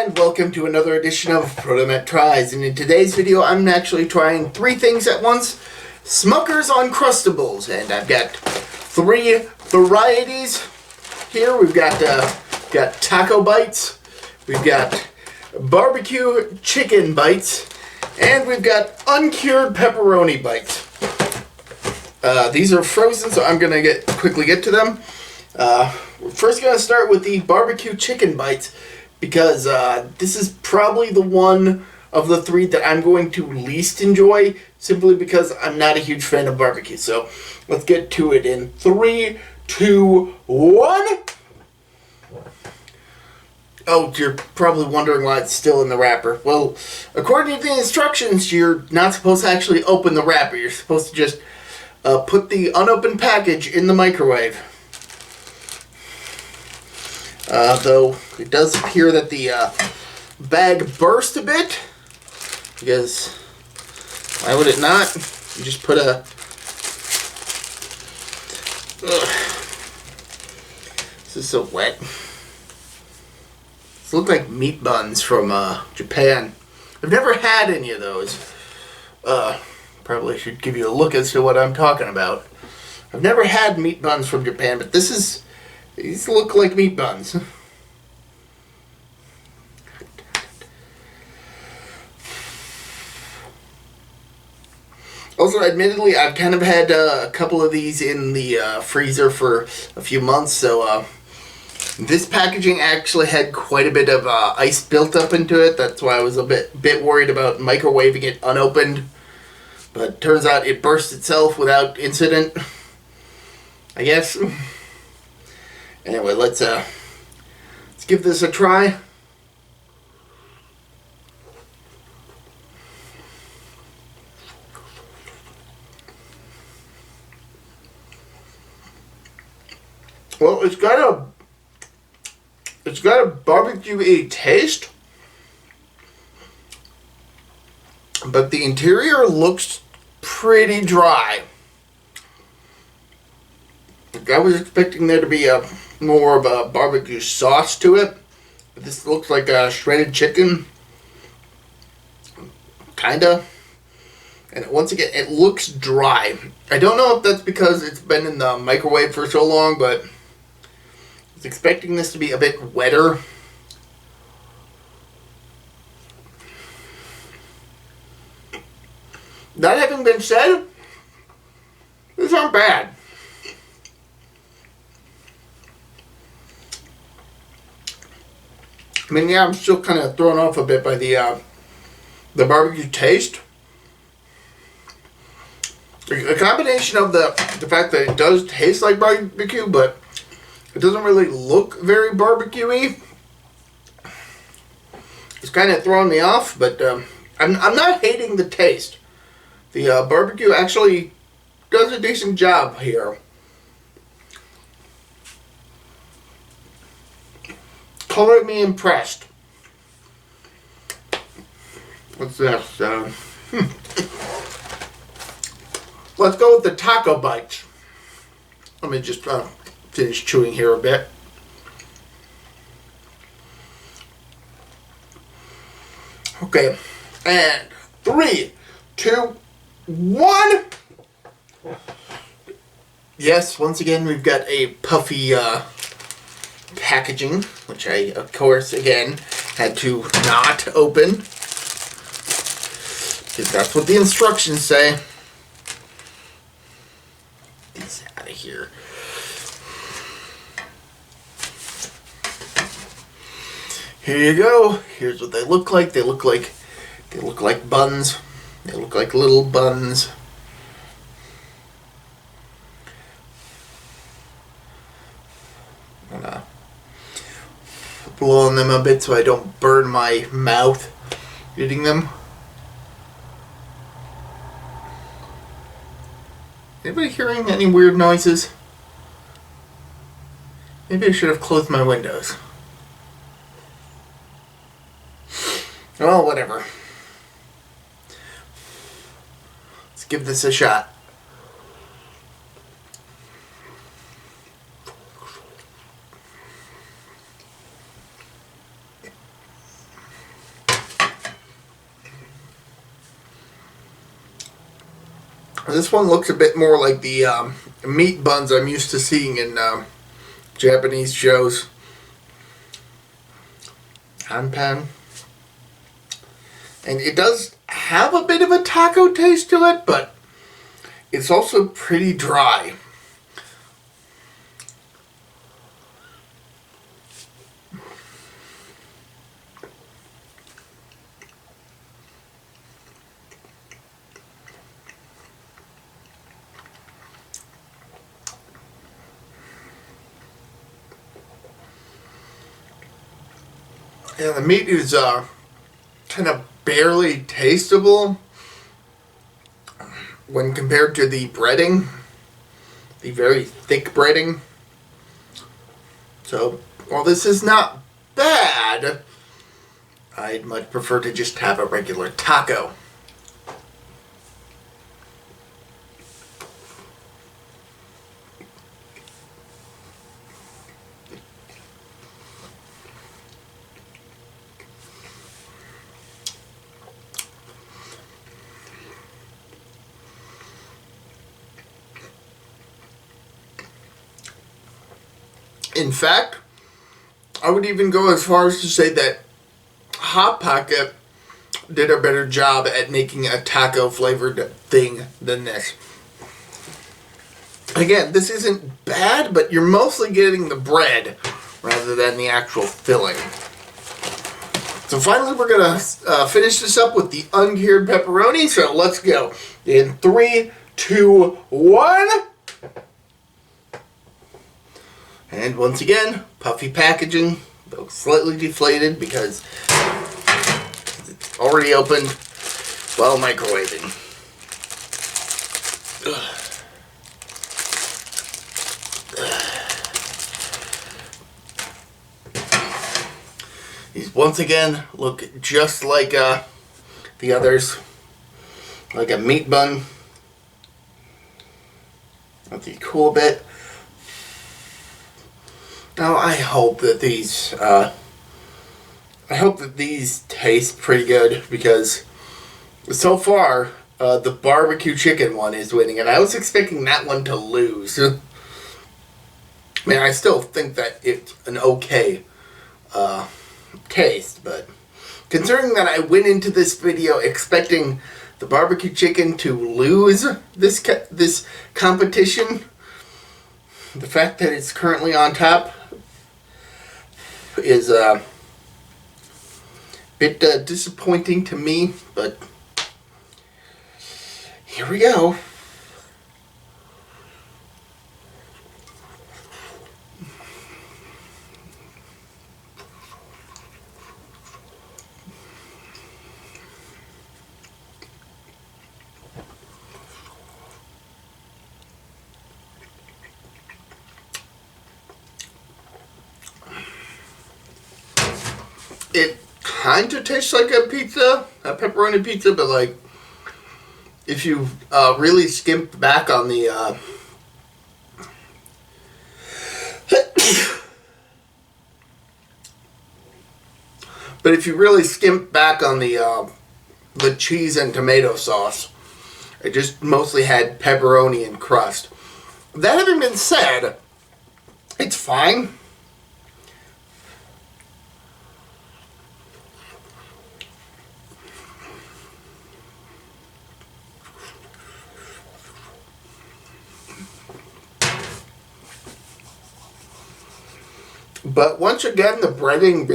And welcome to another edition of ProtoMet Tries. And in today's video, I'm actually trying 3 things at once. Smucker's Uncrustables. And I've got 3 varieties here. We've got taco bites, we've got barbecue chicken bites, and we've got uncured pepperoni bites. These are frozen, so I'm going to quickly get to them. We're first going to start with the barbecue chicken bites, because this is probably the one of the 3 that I'm going to least enjoy, simply because I'm not a huge fan of barbecue. So let's get to it in 3, 2, 1. Oh, you're probably wondering why it's still in the wrapper. Well, according to the instructions, you're not supposed to actually open the wrapper. You're supposed to just put the unopened package in the microwave. Though it does appear that the bag burst a bit, because why would it not? You just put a... This is so wet. These look like meat buns from Japan. I've never had any of those. Probably should give you a look as to what I'm talking about. I've never had meat buns from Japan, but these look like meat buns. Also, admittedly, I've kind of had a couple of these in the freezer for a few months, so this packaging actually had quite a bit of ice built up into it. That's why I was a bit worried about microwaving it unopened. But turns out it burst itself without incident, I guess. Anyway, let's give this a try. Well, it's got a barbecue-y taste, but the interior looks pretty dry. Like, I was expecting there to be more of a barbecue sauce to it, but this looks like a shredded chicken, kinda. And once again, it looks dry. I don't know if that's because it's been in the microwave for so long, but I was expecting this to be a bit wetter. That having been said, these aren't bad. I mean, yeah, I'm still kind of thrown off a bit by the barbecue taste. A combination of the fact that it does taste like barbecue, but it doesn't really look very barbecue-y. It's kind of throwing me off, but I'm not hating the taste. The barbecue actually does a decent job here. Color me impressed. What's this? Let's go with the taco bites. Let me just finish chewing here a bit. Okay, and 3, 2, 1. Yes, once again we've got a puffy packaging, which I, of course, again, had to not open, because that's what the instructions say. Get these out of here. Here you go. Here's what they look like. They look like buns. They look like little buns. I'm gonna blow on them a bit so I don't burn my mouth eating them. Anybody hearing any weird noises? Maybe I should have closed my windows. Well, whatever. Let's give this a shot. This one looks a bit more like the meat buns I'm used to seeing in Japanese shows. Hanpan. And it does have a bit of a taco taste to it, but it's also pretty dry. Yeah, the meat is kind of barely tasteable when compared to the breading, the very thick breading. So, while this is not bad, I'd much prefer to just have a regular taco. In fact, I would even go as far as to say that Hot Pocket did a better job at making a taco flavored thing than this. Again, this isn't bad, but you're mostly getting the bread rather than the actual filling. So finally, we're going to finish this up with the uncured pepperoni. So let's go. In 3, 2, 1. And once again, puffy packaging, though slightly deflated because it's already opened while microwaving. These once again look just like the others, like a meat bun. That's the cool bit. Now I hope that these taste pretty good, because so far the barbecue chicken one is winning, and I was expecting that one to lose. I mean, I still think that it's an okay taste, but considering that I went into this video expecting the barbecue chicken to lose this competition, the fact that it's currently on top is a bit disappointing to me, but here we go. It kind of tastes like a pizza, a pepperoni pizza, but like if you really skimp back on the the cheese and tomato sauce, it just mostly had pepperoni and crust. That having been said, it's fine. But once again, the breading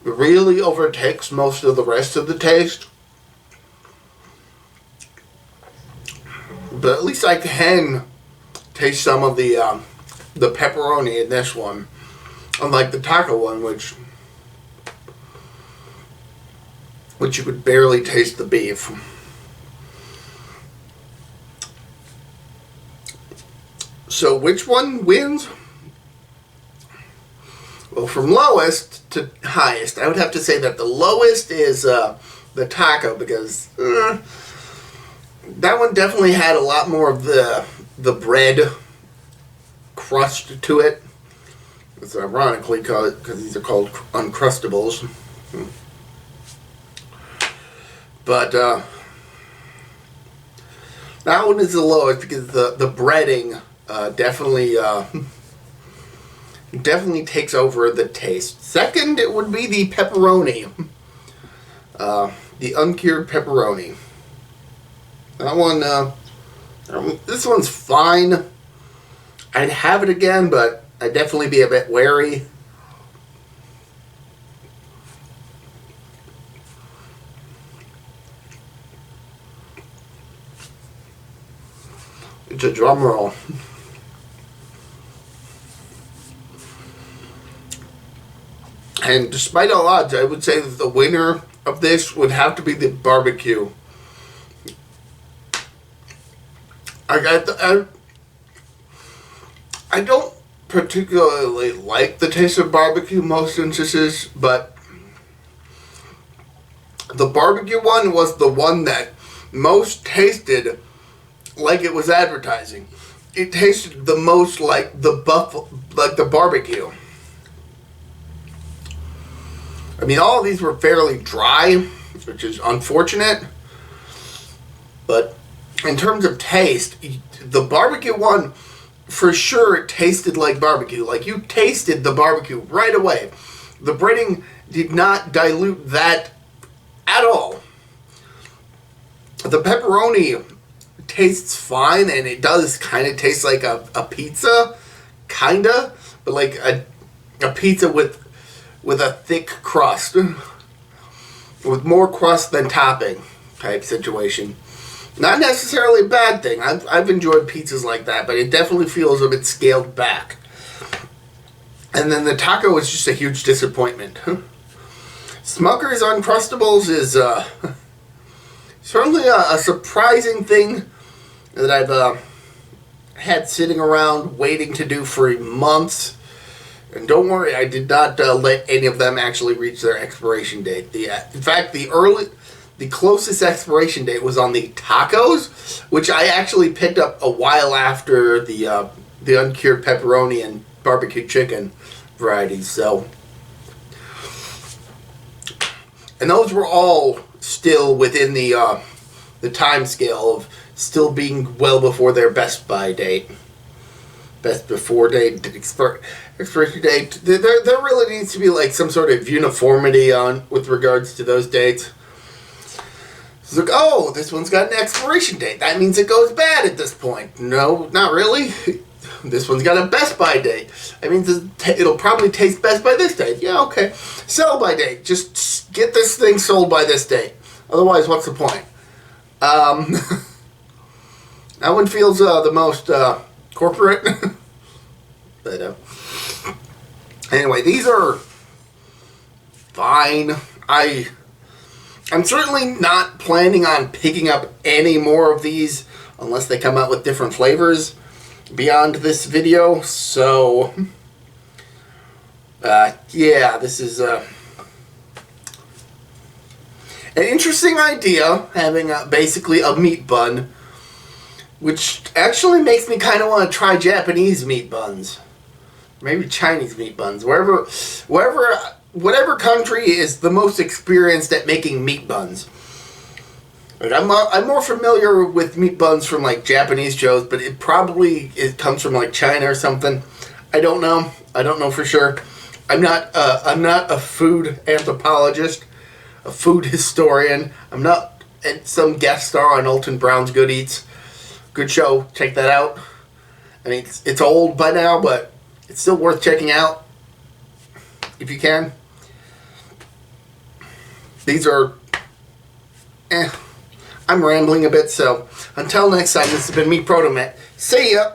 really overtakes most of the rest of the taste. But at least I can taste some of the pepperoni in this one, unlike the taco one, which you could barely taste the beef. So which one wins? Well, from lowest to highest, I would have to say that the lowest is the taco, because that one definitely had a lot more of the bread crust to it. It's ironically because these are called Uncrustables. But That one is the lowest because the breading definitely definitely takes over the taste. Second, it would be the pepperoni, the uncured pepperoni. That one, this one's fine. I'd have it again, but I'd definitely be a bit wary. It's a drum roll. And despite all odds, I would say that the winner of this would have to be the barbecue. I don't particularly like the taste of barbecue most instances, but the barbecue one was the one that most tasted like it was advertising. It tasted the most like the barbecue. I mean, all of these were fairly dry, which is unfortunate. But in terms of taste, the barbecue one, for sure, it tasted like barbecue. Like, you tasted the barbecue right away. The breading did not dilute that at all. The pepperoni tastes fine, and it does kind of taste like a pizza, kind of, but like a pizza with a thick crust, with more crust than topping type situation. Not necessarily a bad thing. I've enjoyed pizzas like that, but it definitely feels a bit scaled back. And then the taco was just a huge disappointment. Smucker's Uncrustables is certainly a surprising thing that I've had sitting around waiting to do for months. And don't worry, I did not let any of them actually reach their expiration date. In fact, the closest expiration date was on the tacos, which I actually picked up a while after the uncured pepperoni and barbecue chicken varieties. So, and those were all still within the time scale of still being well before their best buy date. Best before date, expiration date. There really needs to be like some sort of uniformity on with regards to those dates. It's like, oh, this one's got an expiration date. That means it goes bad at this point. No, not really. This one's got a best by date. That means it'll probably taste best by this date. Yeah, okay. Sell by date. Just get this thing sold by this date. Otherwise, what's the point? That one feels the most corporate. But anyway, these are fine. I'm certainly not planning on picking up any more of these unless they come out with different flavors beyond this video. So, yeah, this is an interesting idea, having basically a meat bun, which actually makes me kind of want to try Japanese meat buns. Maybe Chinese meat buns. Whatever country is the most experienced at making meat buns. Like, I'm more familiar with meat buns from like Japanese shows, but it comes from like China or something. I don't know for sure. I'm not a food anthropologist, a food historian. I'm not some guest star on Alton Brown's Good Eats. Good show. Check that out. I mean, it's old by now, but it's still worth checking out if you can. These are, I'm rambling a bit, so until next time, this has been me, ProtoMet. See ya!